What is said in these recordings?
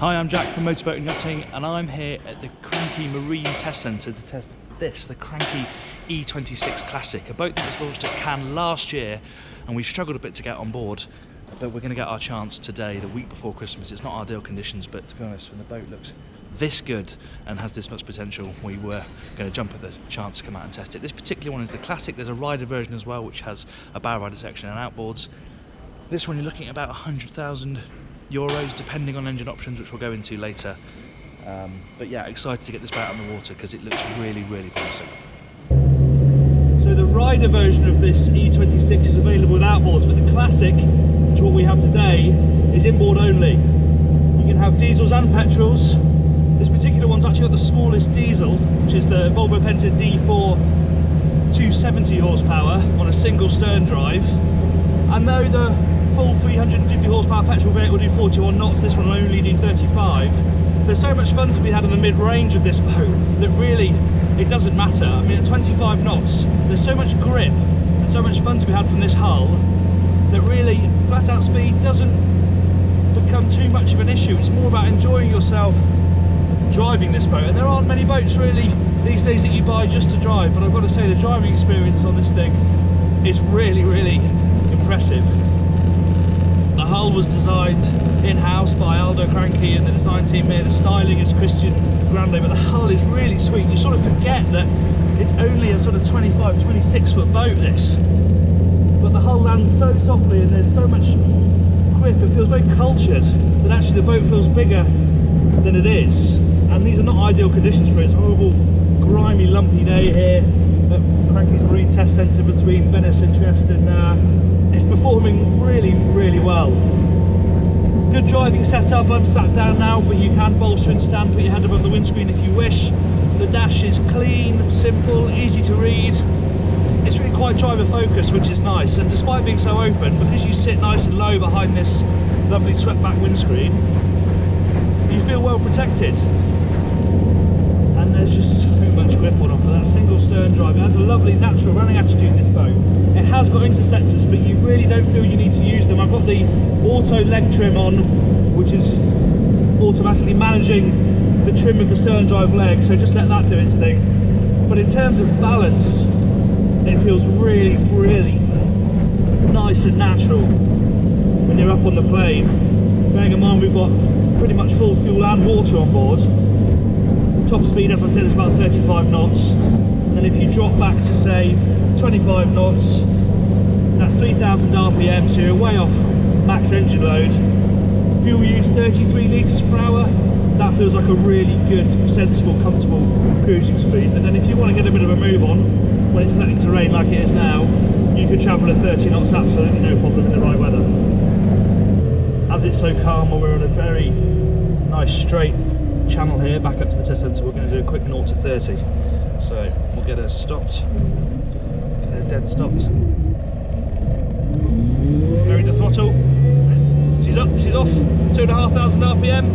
Hi, I'm Jack from Boat Yachting, and I'm here at the Cranchi Marine Test Centre to test this, the Cranchi E26 Classic, a boat that was launched at Cannes last year, and we've struggled a bit to get on board, but we're going to get our chance today, the week before Christmas. It's not ideal conditions, but to be honest, when the boat looks this good and has this much potential, we were going to jump at the chance to come out and test it. This particular one is the Classic. There's a rider version as well, which has a bow rider section and outboards. This one you're looking at about 100,000 euros, depending on engine options, which we'll go into later. But yeah, excited to get this boat out on the water because it looks really, really promising. So the rider version of this E26 is available with outboards, but the Classic, which is what we have today, is inboard only. You can have diesels and petrols. This particular one's actually got the smallest diesel, which is the Volvo Penta D4 270 horsepower on a single stern drive. And though the full 350 horsepower petrol variant will do 41 knots, this one will only do 35. There's so much fun to be had in the mid-range of this boat that really it doesn't matter. I mean, at 25 knots there's so much grip and so much fun to be had from this hull that really flat out speed doesn't become too much of an issue. It's more about enjoying yourself driving this boat, and there aren't many boats really these days that you buy just to drive, but I've got to say the driving experience on this thing is really, really impressive. The hull was designed in-house by Aldo Cranchi and the design team here. The styling is Christian Grande, but the hull is really sweet. You sort of forget that it's only a sort of 25, 26 foot boat, this. But the hull lands so softly and there's so much grip, it feels very cultured, that actually the boat feels bigger than it is. And these are not ideal conditions for it. It's a horrible, grimy, lumpy day here at Cranchi's Marine Test Centre between Venice and Trieste, and it's performing really, really well. Good driving setup. I'm sat down now, but you can bolster and stand, put your hand above the windscreen if you wish. The dash is clean, simple, easy to read. It's really quite driver focused, which is nice, and despite being so open, because you sit nice and low behind this lovely swept back windscreen, you feel well protected. And there's just so much grip on offer. That single stern drive, it has a lovely natural running attitude, this boat. It has got interceptors, but you really don't feel you need to use them. I've got the auto leg trim on, which is automatically managing the trim of the stern drive leg, so just let that do its thing. But in terms of balance, it feels really, really nice and natural when you're up on the plane. Bearing in mind we've got pretty much full fuel and water on board. Top speed, as I said, is about 35 knots. And then if you drop back to say 25 knots, that's 3,000 RPM, so you're way off max engine load. Fuel use 33 litres per hour. That feels like a really good, sensible, comfortable cruising speed. And then if you want to get a bit of a move on, when it's starting to rain like it is now, you could travel at 30 knots absolutely no problem in the right weather. As it's so calm, we're on a very nice straight channel here back up to the test centre, we're going to do a quick 0 to 30. So we'll get her stopped, get her dead stopped. Lower the throttle. She's up, she's off. 2,500 RPM.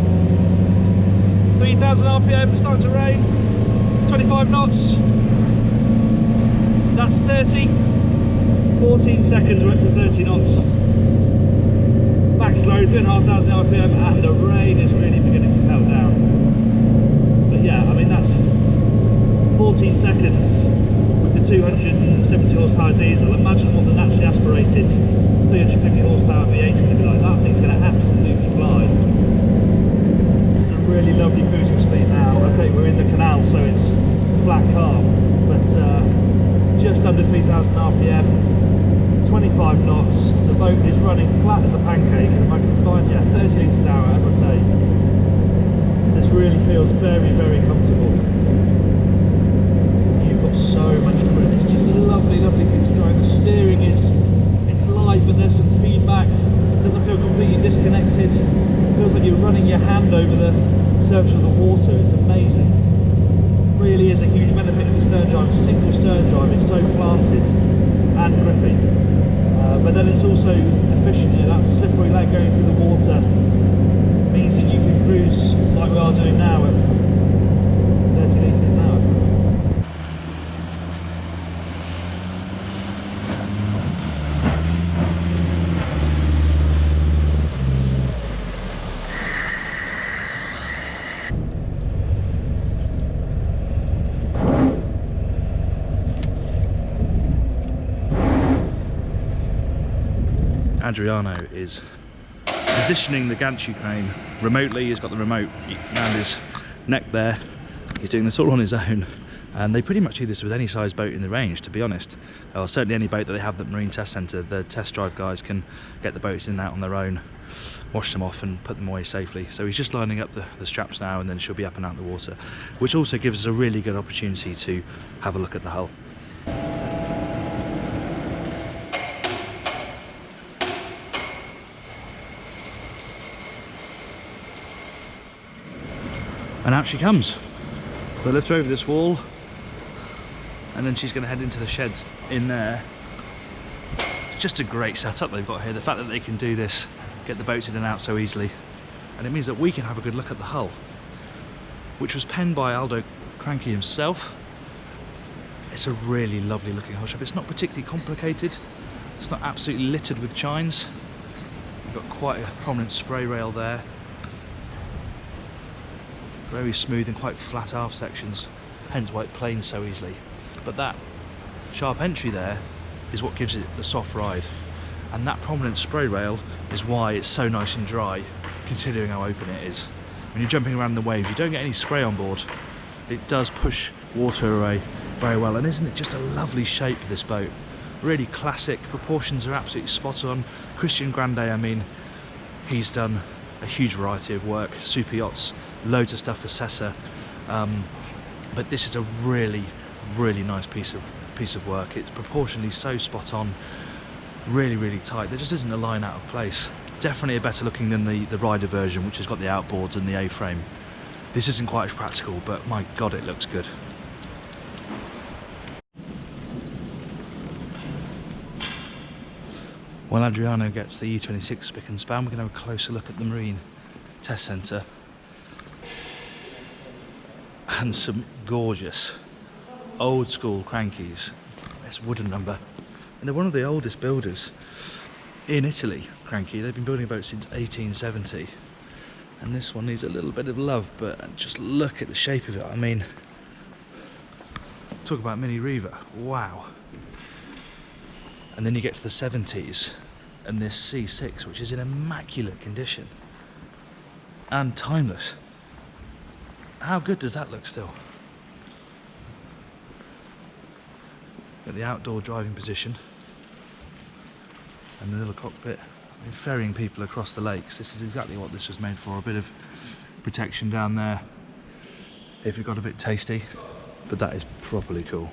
3,000 RPM, it's starting to rain. 25 knots. That's 30. 14 seconds, we're up to 30 knots. Max load, 3,500 RPM, and the rain is really beginning to melt down. But yeah, I mean that's 14 seconds with the 270 horsepower diesel. Imagine what the naturally aspirated 350 horsepower V8 is going to be like. That thing's going to absolutely fly. This is a really lovely cruising speed now. Okay, we're in the canal, so it's flat calm, but just under 3,000 RPM, 25 knots. The boat is running flat as a pancake, and if I can find, yeah, 30 litres an hour, as I say. This really feels very, very comfortable. You've got so much grip. It's just a lovely, lovely thing to drive. The steering is, it's light, but there's some feedback. It doesn't feel completely disconnected. It feels like you're running your hand over the surface of the water. It's amazing. It really is a huge benefit of the stern drive. Single stern drive, it's so planted and grippy. But then it's also efficient. You know, that slippery leg going through the water means that you can cruise like we are doing now at 30 litres an hour. Adriano is positioning the gantry crane remotely. He's got the remote around his neck there. He's doing this all on his own, and they pretty much do this with any size boat in the range, to be honest. Or certainly any boat that they have at the Marine Test Centre. The test drive guys can get the boats in and out on their own, wash them off and put them away safely. So he's just lining up the straps now, and then she'll be up and out of the water, which also gives us a really good opportunity to have a look at the hull. And out she comes. They lift her over this wall, and then she's going to head into the sheds in there. It's just a great setup they've got here. The fact that they can do this, get the boats in and out so easily, and it means that we can have a good look at the hull, which was penned by Aldo Cranchi himself. It's a really lovely looking hull shop. It's not particularly complicated. It's not absolutely littered with chines. You've got quite a prominent spray rail there. Very smooth and quite flat aft sections, hence why it planes so easily. But that sharp entry there is what gives it the soft ride, and that prominent spray rail is why it's so nice and dry, considering how open it is. When you're jumping around in the waves, you don't get any spray on board. It does push water away very well, and isn't it just a lovely shape of this boat? Really classic, proportions are absolutely spot on. Christian Grande, I mean, he's done a huge variety of work, super yachts, loads of stuff for Sessa, but this is a really nice piece of work. It's proportionally so spot on, really tight. There just isn't a line out of place. Definitely a better looking than the rider version, which has got the outboards and the A-frame. This isn't quite as practical, but my god, it looks good. While Adriano gets the E26 spick and span, we're going to have a closer look at the Marine Test Centre. And some gorgeous old school Cranchies. This wooden number, and they're one of the oldest builders in Italy. Cranchi, they've been building boats since 1870, and this one needs a little bit of love, but just look at the shape of it. I mean, talk about mini Riva, wow. And then you get to the 70s and this C6, which is in immaculate condition and timeless. How good does that look still? Got the outdoor driving position and the little cockpit. I mean, ferrying people across the lakes, this is exactly what this was made for. A bit of protection down there if it got a bit tasty, but that is properly cool.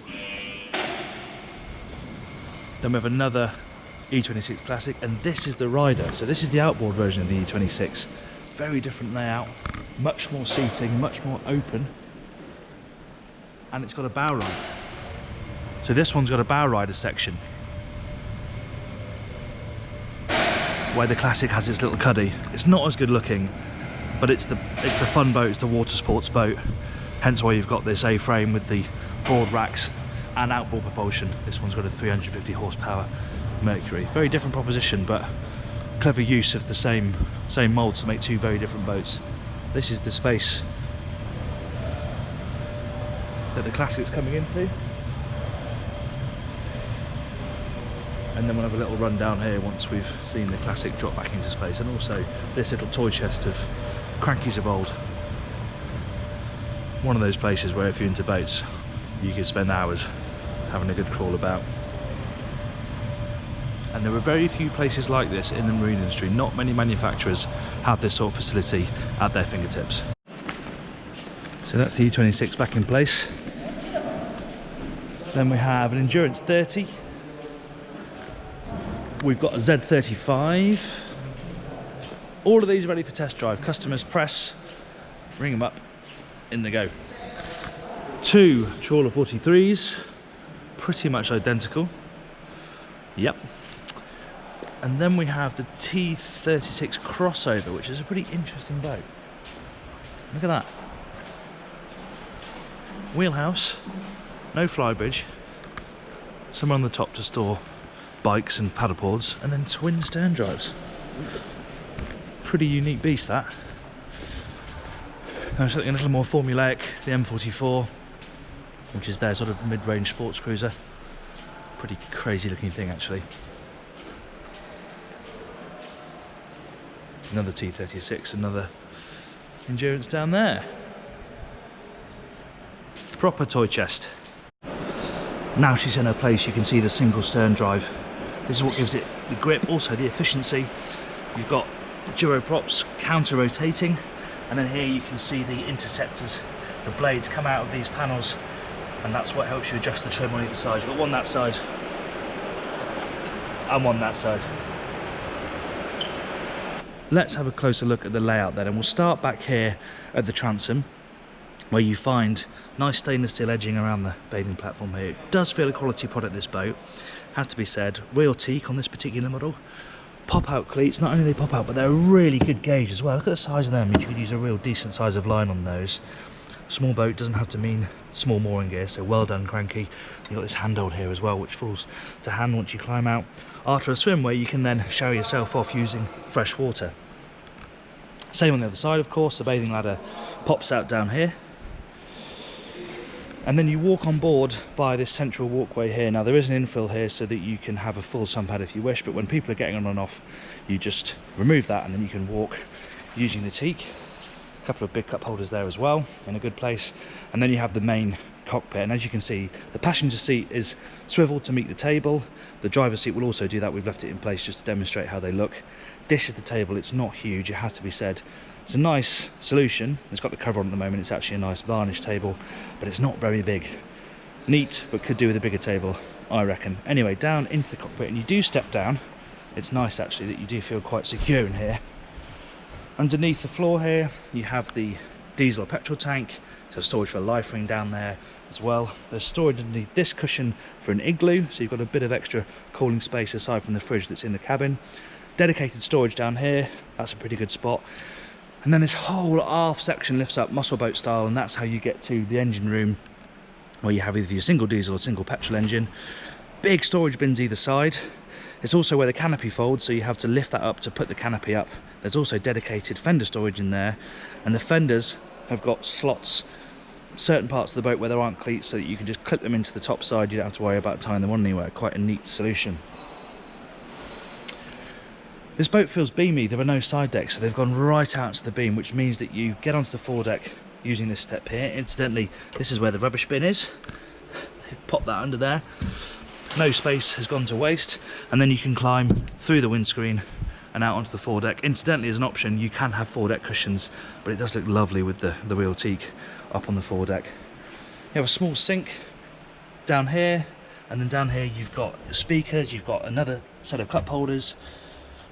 Then we have another E26 Classic, and this is the rider. So this is the outboard version of the E26. Very different layout, much more seating, much more open, and it's got a bow ride. So this one's got a bow rider section, where the Classic has its little cuddy. It's not as good looking, but it's the fun boat, it's the water sports boat. Hence why you've got this A-frame with the board racks and outboard propulsion. This one's got a 350 horsepower Mercury. Very different proposition, but clever use of the same mould to make two very different boats. This is the space that the Classic's coming into. And then we'll have a little run down here once we've seen the Classic drop back into space, and also this little toy chest of Cranchies of old. One of those places where if you're into boats, you could spend hours having a good crawl about. And there are very few places like this in the marine industry. Not many manufacturers have this sort of facility at their fingertips. So that's the E26 back in place. Then we have an Endurance 30. We've got a Z35. All of these ready for test drive. Customers press, ring them up, in they go. Two Trawler 43s, pretty much identical. Yep. And then we have the T36 crossover, which is a pretty interesting boat. Look at that. Wheelhouse, no flybridge, somewhere on the top to store bikes and paddleboards, and then twin stern drives. Pretty unique beast, that. Now something a little more formulaic, the M44, which is their sort of mid-range sports cruiser. Pretty crazy looking thing, actually. Another T36, another Endurance down there. Proper toy chest. Now she's in her place, you can see the single stern drive. This is what gives it the grip, also the efficiency. You've got gyro props counter rotating, and then here you can see the interceptors. The blades come out of these panels, and that's what helps you adjust the trim on either side. You've got one that side and one that side. Let's have a closer look at the layout then, and we'll start back here at the transom, where you find nice stainless steel edging around the bathing platform here. It does feel a quality product, this boat, has to be said. Real teak on this particular model. Pop out cleats, not only they pop out, but they're a really good gauge as well. Look at the size of them, you could use a real decent size of line on those. Small boat doesn't have to mean small mooring gear, so well done, Cranchi. You've got this handhold here as well, which falls to hand once you climb out after a swim, where you can then shower yourself off using fresh water. Same on the other side, of course. The bathing ladder pops out down here, and then you walk on board via this central walkway here. Now there is an infill here so that you can have a full sun pad if you wish, but when people are getting on and off, you just remove that and then you can walk using the teak. A couple of big cup holders there as well, in a good place. And then you have the main cockpit, and as you can see, the passenger seat is swiveled to meet the table. The driver's seat will also do that. We've left it in place just to demonstrate how they look. This is the table. It's not huge, it has to be said. It's a nice solution. It's got the cover on at the moment. It's actually a nice varnished table, but it's not very big. Neat, but could do with a bigger table, I reckon. Anyway, down into the cockpit, and you do step down. It's nice actually that you do feel quite secure in here. Underneath the floor here, you have the diesel or petrol tank, so storage for a life ring down there as well. There's storage underneath this cushion for an igloo, so you've got a bit of extra cooling space aside from the fridge that's in the cabin. Dedicated storage down here, that's a pretty good spot. And then this whole aft section lifts up muscle boat style, and that's how you get to the engine room, where you have either your single diesel or single petrol engine. Big storage bins either side. It's also where the canopy folds, so you have to lift that up to put the canopy up. There's also dedicated fender storage in there, and the fenders have got slots, certain parts of the boat where there aren't cleats, so that you can just clip them into the top side. You don't have to worry about tying them on anywhere. Quite a neat solution. This boat feels beamy. There are no side decks, so they've gone right out to the beam, which means that you get onto the foredeck using this step here. Incidentally, this is where the rubbish bin is. They've popped that under there. No space has gone to waste, and then you can climb through the windscreen and out onto the foredeck. Incidentally, as an option, you can have foredeck cushions, but it does look lovely with the real teak up on the foredeck. You have a small sink down here, and then down here you've got speakers, you've got another set of cup holders,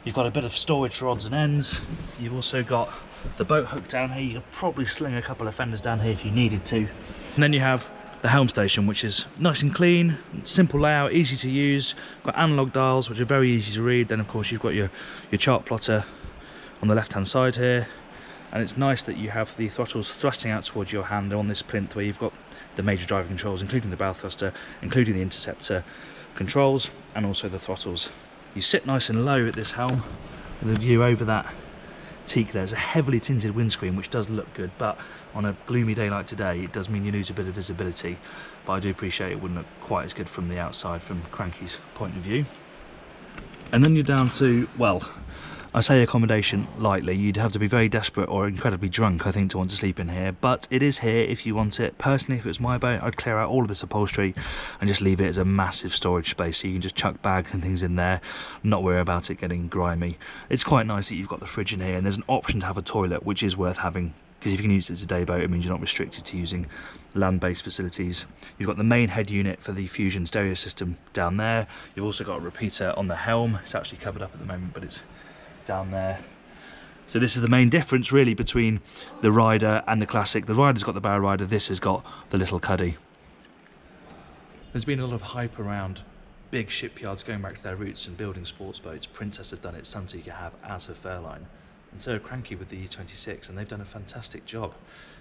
you've got a bit of storage for odds and ends. You've also got the boat hook down here. You could probably sling a couple of fenders down here if you needed to. And then you have the Helm Station, which is nice and clean, simple layout, easy to use. Got analog dials, which are very easy to read. Then of course you've got your chart plotter on the left hand side here, and it's nice that you have the throttles thrusting out towards your hand on this plinth, where you've got the major driver controls, including the bow thruster, including the interceptor controls, and also the throttles. You sit nice and low at this helm with a view over that teak there. It's a heavily tinted windscreen, which does look good, but on a gloomy day like today, it does mean you lose a bit of visibility. But I do appreciate it wouldn't look quite as good from the outside, from Cranchi's point of view. And then you're down to, well, I say accommodation lightly. You'd have to be very desperate or incredibly drunk, I think, to want to sleep in here, but it is here if you want it. Personally, if it was my boat, I'd clear out all of this upholstery and just leave it as a massive storage space, so you can just chuck bags and things in there, not worry about it getting grimy. It's quite nice that you've got the fridge in here, and there's an option to have a toilet, which is worth having, because if you can use it as a day boat, it means you're not restricted to using land-based facilities. You've got the main head unit for the Fusion stereo system down there. You've also got a repeater on the helm. It's actually covered up at the moment, but it's down there. So this is the main difference really between the Rider and the Classic. The Rider's got the bow rider, this has got the little cuddy. There's been a lot of hype around big shipyards going back to their roots and building sports boats. Princess have done it, Sunseeker have, as have Fairline. And so Cranchi with the E26, and they've done a fantastic job.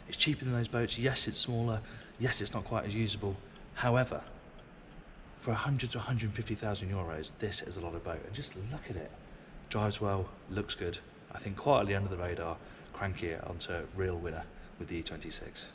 It's cheaper than those boats, yes it's smaller, yes it's not quite as usable. However, for 100 to 150,000 euros, this is a lot of boat, and just look at it. Drives well, looks good. I think quietly under the radar, Cranchi onto a real winner with the E26.